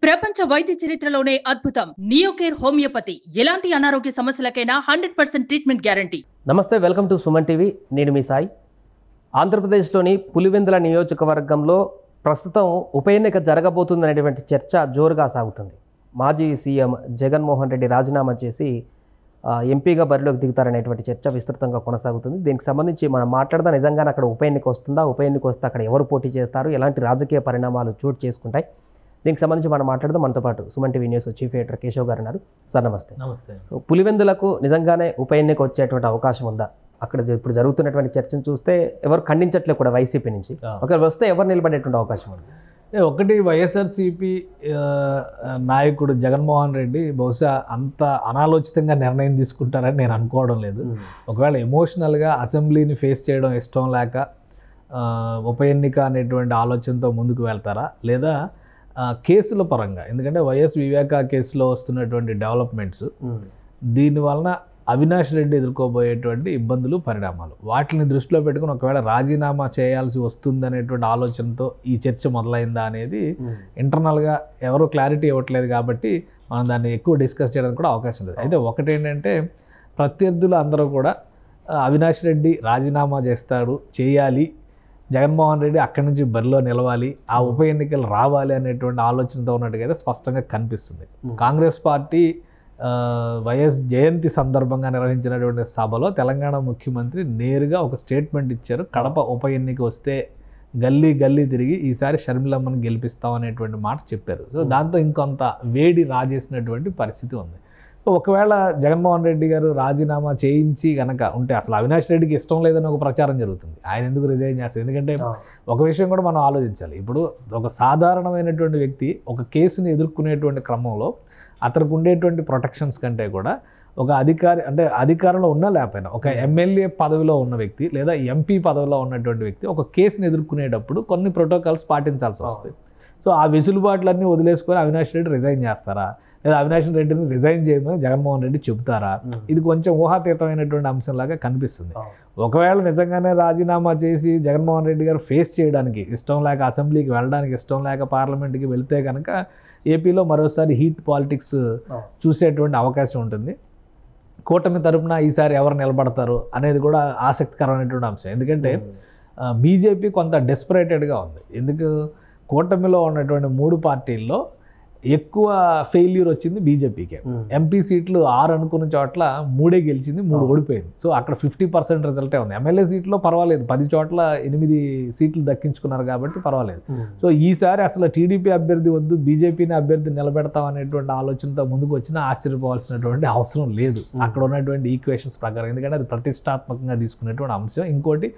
ప్రపంచ వైద్య చరిత్రలోనే అద్భుతం నియోకేర్ హోమియోపతి ఎలాంటి అనారోగ్య సమస్యలకైనా 100% ట్రీట్మెంట్ గ్యారంటీ. నమస్తే, వెల్కమ్ టు సుమన్ టీవీ. నేను మీ సాయి. ఆంధ్రప్రదేశ్లోని పులివెందుల నియోజకవర్గంలో ప్రస్తుతం ఉప ఎన్నిక జరగబోతుందనేటువంటి చర్చ జోరుగా సాగుతుంది. మాజీ సీఎం జగన్మోహన్ రెడ్డి రాజీనామా చేసి ఎంపీగా బరిలోకి దిగుతారనేటువంటి చర్చ విస్తృతంగా కొనసాగుతుంది. దీనికి సంబంధించి మనం మాట్లాడదాం. నిజంగానే అక్కడ ఉప ఎన్నిక వస్తుందా, ఉప ఎన్నిక వస్తే అక్కడ ఎవరు పోటీ చేస్తారు, ఎలాంటి రాజకీయ పరిణామాలు చోటు చేసుకుంటాయి, దీనికి సంబంధించి మనం మాట్లాడదాం. మనతో పాటు Suman TV news chief editor Keshav గారు ఉన్నారు. సార్ నమస్తే. నమస్తే. పులివెందులకు నిజంగానే ఉప ఎన్నిక వచ్చేటువంటి అవకాశం ఉందా? అక్కడ ఇప్పుడు జరుగుతున్నటువంటి చర్చను చూస్తే ఎవరు ఖండించట్లేదు కూడా వైసీపీ నుంచి. ఒకవేళ వస్తే ఎవరు నిలబడేటువంటి అవకాశం ఉంది? ఒకటి, వైఎస్ఆర్సీపీ నాయకుడు జగన్మోహన్ రెడ్డి బహుశా అంత అనాలోచితంగా నిర్ణయం తీసుకుంటారని నేను అనుకోవడం లేదు. ఒకవేళ ఎమోషనల్గా అసెంబ్లీని ఫేస్ చేయడం ఇష్టం లేక ఉప ఎన్నిక అనేటువంటి ఆలోచనతో ముందుకు వెళ్తారా, లేదా కేసుల పరంగా, ఎందుకంటే వైఎస్ వివేకా కేసులో వస్తున్నటువంటి డెవలప్మెంట్స్, దీనివలన అవినాష్ రెడ్డి ఎదుర్కోబోయేటువంటి ఇబ్బందులు, పరిణామాలు, వాటిని దృష్టిలో పెట్టుకుని ఒకవేళ రాజీనామా చేయాల్సి వస్తుంది అనేటువంటి ఆలోచనతో ఈ చర్చ మొదలైందా అనేది ఇంటర్నల్గా ఎవరు క్లారిటీ ఇవ్వట్లేదు. కాబట్టి మనం దాన్ని ఎక్కువ డిస్కస్ చేయడానికి కూడా అవకాశం లేదు. అయితే ఒకటేంటంటే, ప్రత్యర్థులు అందరూ కూడా అవినాష్ రెడ్డి రాజీనామా చేయాలి, జగన్మోహన్ రెడ్డి అక్కడి నుంచి బరిలో నిలవాలి, ఆ ఉప ఎన్నికలు రావాలి అనేటువంటి ఆలోచనతో ఉన్నట్టుగా స్పష్టంగా కనిపిస్తుంది. కాంగ్రెస్ పార్టీ వైఎస్ జయంతి సందర్భంగా నిర్వహించినటువంటి సభలో తెలంగాణ ముఖ్యమంత్రి నేరుగా ఒక స్టేట్మెంట్ ఇచ్చారు. కడప ఉప ఎన్నిక వస్తే గల్లీ గల్లీ తిరిగి ఈసారి షర్మిలమ్మని గెలిపిస్తాం అనేటువంటి మాట చెప్పారు. సో దాంతో ఇంకొంత వేడి రాజేసినటువంటి పరిస్థితి ఉంది. ఒకవేళ జగన్మోహన్ రెడ్డి గారు రాజీనామా చేయించి కనుక ఉంటే, అసలు అవినాష్ రెడ్డికి ఇష్టం లేదని ఒక ప్రచారం జరుగుతుంది. ఆయన ఎందుకు రిజైన్ చేస్తారు? ఎందుకంటే ఒక విషయం కూడా మనం ఆలోచించాలి. ఇప్పుడు ఒక సాధారణమైనటువంటి వ్యక్తి ఒక కేసుని ఎదుర్కొనేటువంటి క్రమంలో అతనికి ఉండేటువంటి ప్రొటెక్షన్స్ కంటే కూడా ఒక అధికారి, అంటే అధికారంలో ఉన్నా లేకపోయినా ఒక ఎమ్మెల్యే పదవిలో ఉన్న వ్యక్తి లేదా ఎంపీ పదవిలో ఉన్నటువంటి వ్యక్తి ఒక కేసుని ఎదుర్కొనేటప్పుడు కొన్ని ప్రోటోకాల్స్ పాటించాల్సి వస్తుంది. సో ఆ వెసులుబాట్లన్నీ వదిలేసుకొని అవినాష్ రెడ్డి రిజైన్ చేస్తారా, లేదా అవినాష్ రెడ్డిని రిజైన్ చేయమని జగన్మోహన్ రెడ్డి చెబుతారా? ఇది కొంచెం ఊహాతీతమైనటువంటి అంశంలాగా కనిపిస్తుంది. ఒకవేళ నిజంగానే రాజీనామా చేసి జగన్మోహన్ రెడ్డి గారు ఫేస్ చేయడానికి ఇష్టం లేక, అసెంబ్లీకి వెళ్ళడానికి ఇష్టం లేక పార్లమెంట్కి వెళితే కనుక ఏపీలో మరోసారి హీట్ పాలిటిక్స్ చూసేటువంటి అవకాశం ఉంటుంది. కూటమి తరపున ఈసారి ఎవరు నిలబడతారు అనేది కూడా ఆసక్తికరమైనటువంటి అంశం. ఎందుకంటే బీజేపీ కొంత డెస్పరేటెడ్గా ఉంది. ఎందుకు? కూటమిలో ఉన్నటువంటి 3 పార్టీల్లో ఎక్కువ ఫెయిల్యూర్ వచ్చింది బీజేపీకే. ఎంపీ సీట్లు 6 అనుకున్న చోట్ల 3 గెలిచింది, 3 ఓడిపోయింది. సో అక్కడ 50% రిజల్టే ఉంది. ఎమ్మెల్యే సీట్లో పర్వాలేదు, 10 చోట్ల 8 సీట్లు దక్కించుకున్నారు కాబట్టి పర్వాలేదు. సో ఈసారి అసలు టీడీపీ అభ్యర్థి వద్దు, బీజేపీని అభ్యర్థి నిలబెడతాం అనేటువంటి ఆలోచనతో ముందుకు వచ్చినా ఆశ్చర్యపోవాల్సినటువంటి అవసరం లేదు అక్కడ ఉన్నటువంటి ఈక్వేషన్స్ ప్రకారం. ఎందుకంటే అది ప్రతిష్టాత్మకంగా తీసుకునేటువంటి అంశం. ఇంకోటి,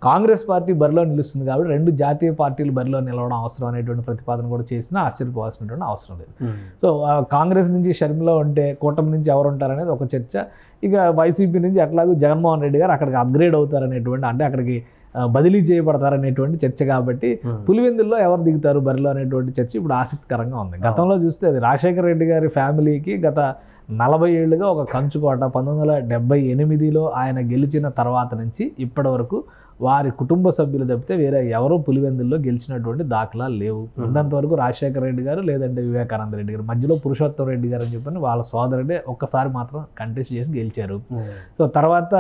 కాంగ్రెస్ పార్టీ బరిలో నిలుస్తుంది కాబట్టి 2 జాతీయ పార్టీలు బరిలో నిలవడం అవసరం అనేటువంటి ప్రతిపాదన కూడా చేసినా ఆశ్చర్యపోవాల్సినటువంటి అవసరం లేదు. సో కాంగ్రెస్ నుంచి షర్మిల ఉంటే కూటమి నుంచి ఎవరు ఉంటారనేది ఒక చర్చ. ఇక వైసీపీ నుంచి ఎట్లాగో జగన్మోహన్ రెడ్డి గారు అక్కడికి అప్గ్రేడ్ అవుతారనేటువంటి, అంటే అక్కడికి బదిలీ చేయబడతారనేటువంటి చర్చ. కాబట్టి పులివెందుల్లో ఎవరు దిగుతారు బరిలో అనేటువంటి చర్చ ఇప్పుడు ఆసక్తికరంగా ఉంది. గతంలో చూస్తే అది రాజశేఖర రెడ్డి గారి ఫ్యామిలీకి గత 40 ఏళ్ళుగా ఒక కంచుకోట. 1978లో ఆయన గెలిచిన తర్వాత నుంచి ఇప్పటి వరకు వారి కుటుంబ సభ్యులు తప్పితే వేరే ఎవరో పులివెందుల్లో గెలిచినటువంటి దాఖలాలు లేవు. ఉన్నంత వరకు రాజశేఖర రెడ్డి గారు లేదంటే వివేకానంద రెడ్డి గారు, మధ్యలో పురుషోత్తమ రెడ్డి గారు అని చెప్పని వాళ్ళ సోదరుడే ఒక్కసారి మాత్రం కంటెస్ట్ చేసి గెలిచారు. సో తర్వాత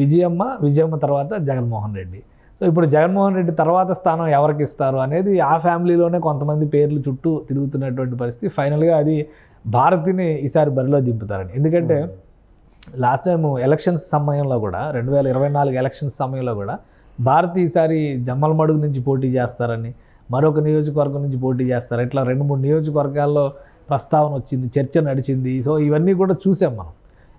విజయమ్మ తర్వాత జగన్మోహన్ రెడ్డి. సో ఇప్పుడు జగన్మోహన్ రెడ్డి తర్వాత స్థానం ఎవరికి ఇస్తారు అనేది ఆ ఫ్యామిలీలోనే కొంతమంది పేర్లు చుట్టూ తిరుగుతున్నటువంటి పరిస్థితి. ఫైనల్గా అది భారతిని ఈసారి బరిలో దింపుతారని. ఎందుకంటే లాస్ట్ టైం ఎలక్షన్స్ సమయంలో కూడా, 2024 ఎలక్షన్స్ సమయంలో కూడా భారతి ఈసారి జమ్మలమడుగు నుంచి పోటీ చేస్తారని, మరొక నియోజకవర్గం నుంచి పోటీ చేస్తారు, ఇట్లా 2-3 నియోజకవర్గాల్లో ప్రస్తావన వచ్చింది, చర్చ నడిచింది. సో ఇవన్నీ కూడా చూసాం మనం.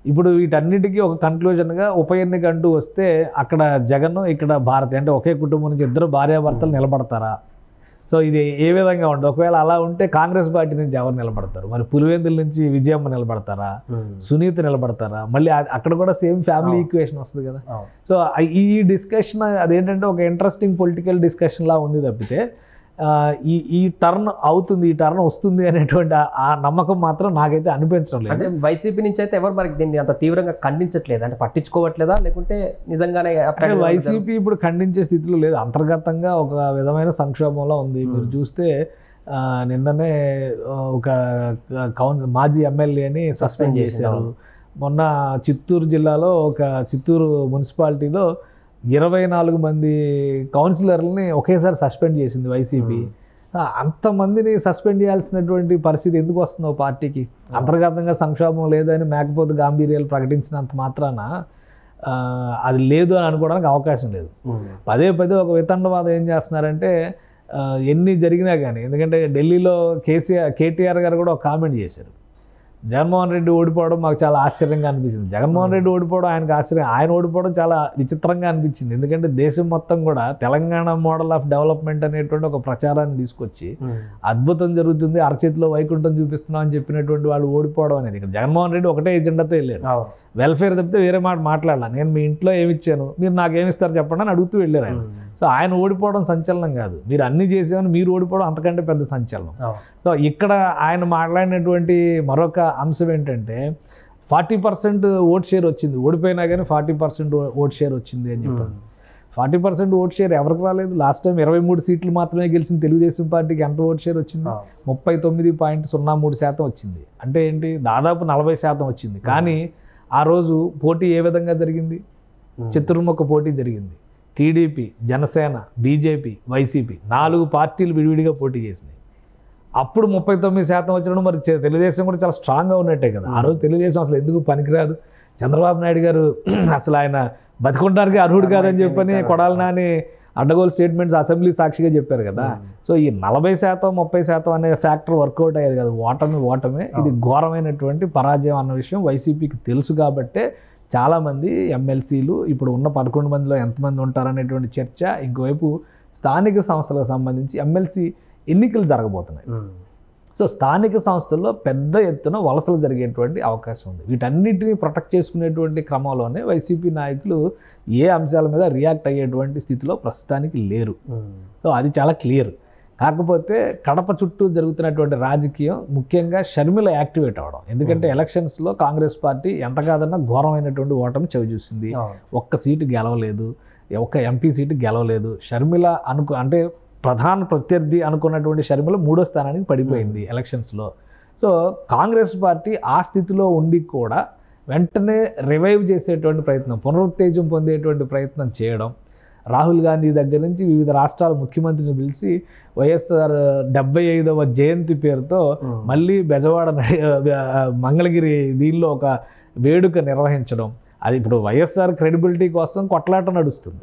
ఇప్పుడు వీటన్నిటికీ ఒక కన్క్లూజన్గా ఉప ఎన్నిక అంటూ వస్తే అక్కడ జగన్, ఇక్కడ భారతి, అంటే ఒకే కుటుంబం నుంచి 2 భార్యాభర్తలు నిలబడతారా? సో ఇది ఏ విధంగా ఉంటుంది? ఒకవేళ అలా ఉంటే కాంగ్రెస్ పార్టీ నుంచి ఎవరు నిలబడతారు? మరి పులివెందుల నుంచి విజయమ్మ నిలబడతారా, సునీత నిలబడతారా? మళ్ళీ అక్కడ కూడా సేమ్ ఫ్యామిలీ ఈక్వేషన్ వస్తుంది కదా. సో ఈ డిస్కషన్ అదేంటంటే ఒక ఇంట్రెస్టింగ్ పొలిటికల్ డిస్కషన్ లా ఉంది తప్పితే ఈ టర్న్ అవుతుంది, ఈ టర్న్ వస్తుంది అనేటువంటి ఆ నమ్మకం మాత్రం నాకైతే అనిపించడం లేదు. అంటే వైసీపీ నుంచి అయితే ఎవరు మనకి దీన్ని అంత తీవ్రంగా ఖండించట్లేదు, అంటే పట్టించుకోవట్లేదా, లేకుంటే నిజంగానే వైసీపీ ఇప్పుడు ఖండించే స్థితిలో లేదు. అంతర్గతంగా ఒక విధమైన సంక్షోభంలో ఉంది. మీరు చూస్తే నిన్ననే ఒక మాజీ ఎమ్మెల్యేని సస్పెండ్ చేశారు. మొన్న చిత్తూరు జిల్లాలో చిత్తూరు మున్సిపాలిటీలో 24 మంది కౌన్సిలర్లని ఒకేసారి సస్పెండ్ చేసింది వైసీపీ. అంతమందిని సస్పెండ్ చేయాల్సినటువంటి పరిస్థితి ఎందుకు వస్తుందో పార్టీకి? అంతర్గతంగా సంక్షోభం లేదని మేకపోతే గాంభీర్యాలు ప్రకటించినంత మాత్రాన అది లేదు అని అనుకోవడానికి అవకాశం లేదు. పదే ఒక వితండవాదం ఏం చేస్తున్నారంటే ఎన్ని జరిగినా కానీ, ఎందుకంటే ఢిల్లీలో కేటీఆర్ గారు కూడా ఒక కామెంట్ చేశారు, జగన్మోహన్ రెడ్డి ఓడిపోవడం మాకు చాలా ఆశ్చర్యంగా అనిపించింది. జగన్మోహన్ రెడ్డి ఓడిపోవడం ఆయనకు ఆశ్చర్యం, ఆయన ఓడిపోవడం చాలా విచిత్రంగా అనిపించింది. ఎందుకంటే దేశం మొత్తం కూడా తెలంగాణ మోడల్ ఆఫ్ డెవలప్మెంట్ అనేటువంటి ఒక ప్రచారాన్ని తీసుకొచ్చి అద్భుతం జరుగుతుంది, అరచేతిలో వైకుంఠం చూపిస్తున్నాం అని చెప్పినటువంటి వాళ్ళు ఓడిపోవడం అనేది. జగన్మోహన్ రెడ్డి ఒకటే ఎజెండాతో వెళ్ళాడు, వెల్ఫేర్ తప్పితే వేరే మాట మాట్లాడాల. నేను మీ ఇంట్లో ఏమి ఇచ్చాను, మీరు నాకు ఏమిస్తారు చెప్పండి అని అడుగుతూ వెళ్ళారు ఆయన. సో ఆయన ఓడిపోవడం సంచలనం కాదు, మీరు అన్ని చేసేవని మీరు ఓడిపోవడం అంతకంటే పెద్ద సంచలనం. సో ఇక్కడ ఆయన మాట్లాడినటువంటి మరొక అంశం ఏంటంటే 40% ఓట్ షేర్ వచ్చింది, ఓడిపోయినా కానీ 40% ఓట్ షేర్ వచ్చింది అని చెప్పారు. 40% ఓట్ షేర్ ఎవరికి రాలేదు? లాస్ట్ టైం 23 సీట్లు మాత్రమే గెలిచిన తెలుగుదేశం పార్టీకి ఎంత ఓట్ షేర్ వచ్చింది? 39.03% వచ్చింది. అంటే ఏంటి, దాదాపు 40% వచ్చింది. కానీ ఆ రోజు పోటీ ఏ విధంగా జరిగింది? చతుర్ముఖ పోటీ జరిగింది. టీడీపీ, జనసేన, బీజేపీ, వైసీపీ 4 పార్టీలు విడివిడిగా పోటీ చేసినాయి. అప్పుడు 39% వచ్చినప్పుడు మరి తెలుగుదేశం కూడా చాలా స్ట్రాంగ్గా ఉన్నట్టే కదా. ఆ రోజు తెలుగుదేశం అసలు ఎందుకు పనికిరాదు, చంద్రబాబు నాయుడు గారు అసలు ఆయన బతికుంటానికి అర్హుడు కాదని చెప్పని కొడాలి నాని అడ్డగోలు స్టేట్మెంట్స్ అసెంబ్లీ సాక్షిగా చెప్పారు కదా. సో ఈ 40% 30% అనే ఫ్యాక్టర్ వర్కౌట్ అయ్యేది కదా. ఓటమే ఇది ఘోరమైనటువంటి పరాజయం అన్న విషయం వైసీపీకి తెలుసు. కాబట్టే చాలామంది ఎమ్మెల్సీలు ఇప్పుడు ఉన్న 11 మందిలో ఎంతమంది ఉంటారనేటువంటి చర్చ. ఇంకోవైపు స్థానిక సంస్థలకు సంబంధించి ఎమ్మెల్సీ ఎన్నికలు జరగబోతున్నాయి. సో స్థానిక సంస్థల్లో పెద్ద ఎత్తున వలసలు జరిగేటువంటి అవకాశం ఉంది. వీటన్నిటిని ప్రొటెక్ట్ చేసుకునేటువంటి క్రమంలోనే వైసీపీ నాయకులు ఏ అంశాల మీద రియాక్ట్ అయ్యేటువంటి స్థితిలో ప్రస్తుతానికి లేరు. సో అది చాలా క్లియర్. కాకపోతే కడప చుట్టూ జరుగుతున్నటువంటి రాజకీయం, ముఖ్యంగా షర్మిల యాక్టివేట్ అవ్వడం. ఎందుకంటే ఎలక్షన్స్లో కాంగ్రెస్ పార్టీ ఎంత కాదన్నా ఘోరమైనటువంటి ఓటమి చవిచూసింది. ఒక్క సీటు గెలవలేదు, ఒక్క ఎంపీ సీటు గెలవలేదు. షర్మిల అంటే ప్రధాన ప్రత్యర్థి అనుకున్నటువంటి షర్మిల 3వ స్థానానికి పడిపోయింది ఎలక్షన్స్లో. సో కాంగ్రెస్ పార్టీ ఆ స్థితిలో ఉండి కూడా వెంటనే రివైవ్ చేసేటువంటి ప్రయత్నం, పునరుత్తేజం పొందేటువంటి ప్రయత్నం చేయడం, రాహుల్ గాంధీ దగ్గర నుంచి వివిధ రాష్ట్రాల ముఖ్యమంత్రిని పిలిచి వైఎస్ఆర్ 75వ జయంతి పేరుతో మళ్ళీ బెజవాడ మంగళగిరి దీనిలో ఒక వేడుక నిర్వహించడం. అది ఇప్పుడు వైఎస్ఆర్ క్రెడిబిలిటీ కోసం కొట్లాట నడుస్తుంది.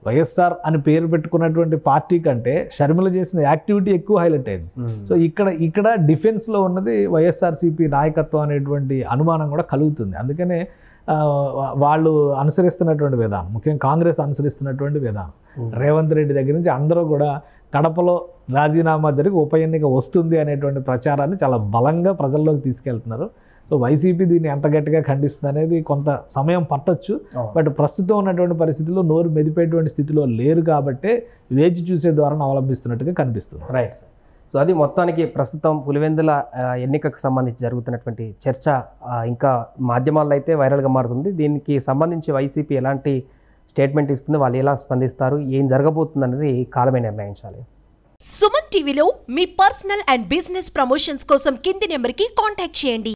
వైఎస్ఆర్ అని పేరు పెట్టుకున్నటువంటి పార్టీ కంటే షర్మిల చేసిన యాక్టివిటీ ఎక్కువ హైలైట్ అయింది. సో ఇక్కడ డిఫెన్స్లో ఉన్నది వైఎస్ఆర్సీపీ నాయకత్వం అనేటువంటి అనుమానం కూడా కలుగుతుంది. అందుకనే వాళ్ళు అనుసరిస్తున్నటువంటి విధానం, ముఖ్యంగా కాంగ్రెస్ అనుసరిస్తున్నటువంటి విధానం, రేవంత్ రెడ్డి దగ్గర నుంచి అందరూ కూడా కడపలో రాజీనామా జరిగి ఉప ఎన్నిక వస్తుంది అనేటువంటి ప్రచారాన్ని చాలా బలంగా ప్రజల్లోకి తీసుకెళ్తున్నారు. సో వైసీపీ దీన్ని ఎంత గట్టిగా ఖండిస్తుంది అనేది కొంత సమయం పట్టొచ్చు. బట్ ప్రస్తుతం ఉన్నటువంటి పరిస్థితుల్లో నోరు మెదిపేటువంటి స్థితిలో లేరు కాబట్టే వేచి చూసే ద్వారా అవలంబిస్తున్నట్టుగా కనిపిస్తుంది. Right sir. సో అది మొత్తానికి ప్రస్తుతం పులివెందుల ఎన్నికకు సంబంధించి జరుగుతున్నటువంటి చర్చ ఇంకా మాధ్యమాల్లో అయితే వైరల్గా మారుతుంది. దీనికి సంబంధించి వైసీపీ ఎలాంటి స్టేట్మెంట్ ఇస్తుంది, వాళ్ళు ఎలా స్పందిస్తారు, ఏం జరగబోతుంది అనేది కాలమే నిర్ణయించాలి. సుమన్ టీవీలో మీ పర్సనల్ అండ్ బిజినెస్ ప్రమోషన్స్ కోసం కింది నెంబర్కి కాంటాక్ట్ చేయండి.